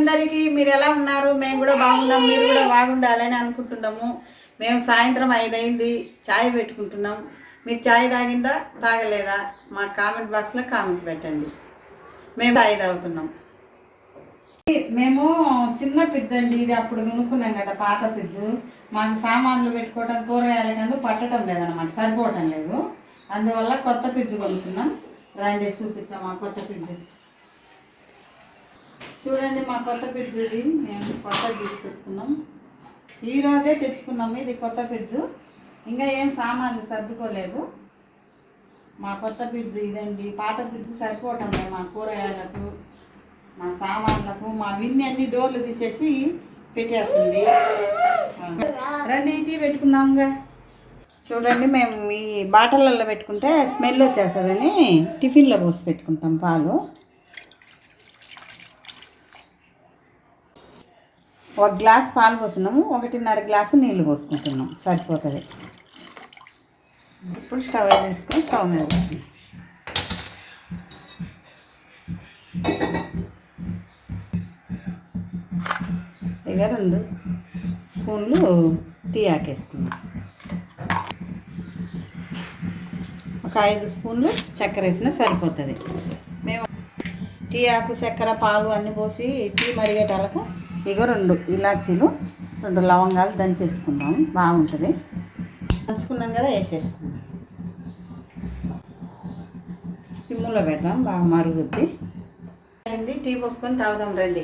అందరికీ మీరు ఎలా ఉన్నారు? మేము కూడా బాగున్నాం, మీరు కూడా బాగుండాలని అనుకుంటున్నాము. మేము సాయంత్రం 5 అయింది, ఛాయ్ పెట్టుకుంటున్నాం. మీరు ఛాయ్ తాగిందా తాగలేదా? మా కామెంట్ బాక్స్లో కామెంట్ పెట్టండి. మేము ఛాయ్ తాగుతున్నాం. మేము చిన్న ఫ్రిడ్జ్ అండి ఇది, అప్పుడు కొనుక్కున్నాం కదా పాత ఫ్రిడ్జ్. మాకు సామాన్లు పెట్టుకోవటం కూరగాయలకందు పట్టడం లేదనమాట, సరిపోవటం లేదు. అందువల్ల కొత్త ఫ్రిడ్జ్ కొనుక్కున్నాం. రండి చూపించాం మా కొత్త ఫ్రిడ్జ్. చూడండి మా కొత్త ఫ్రిడ్జ్ ఇది, మేము కొత్తది తీసుకొచ్చుకున్నాం. ఈరోజే తెచ్చుకున్నాము ఇది కొత్త ఫ్రిడ్జ్. ఇంకా ఏం సామాన్లు సర్దుకోలేదు. మా కొత్త ఫ్రిడ్జ్ ఇదండి. పాత ఫ్రిడ్జ్ సరిపోవటం లేదు మా కూరగాయలకు, మా సామాన్లకు. మా విన్ని అన్ని డోర్లు తీసేసి పెట్టేస్తుంది. రండి టీ పెట్టుకుందాంగా. చూడండి మేము ఈ బాటిళ్ళల్లో పెట్టుకుంటే స్మెల్ వచ్చేస్తుందని టిఫిన్లో పోసి పెట్టుకుంటాం పాలు. 1 గ్లాస్ పాలు పోస్తున్నాము, 1.5 గ్లాసు నీళ్ళు పోసుకుంటున్నాం, సరిపోతుంది. ఇప్పుడు స్టవ్ వేసుకొని స్టవ్ మీద పెట్టుకున్నాం. ఇక 2 స్పూన్లు టీ ఆకేసుకున్నాం. ఒక 5 స్పూన్లు చక్కెర వేసినా సరిపోతుంది. మేము టీ ఆకు, చక్కెర, పాలు అన్నీ పోసి టీ మరిగేటాలకు ఇగో 2 ఇలాచీలు, 2 లవంగాలు దంచేసుకుందాం, బాగుంటుంది. దంచుకున్నాం కదా, వేసేసుకుందాం. సిమ్లో పెడదాం, బాగా మరుగుద్ది. టీ పోసుకొని తాగుదాం రండి.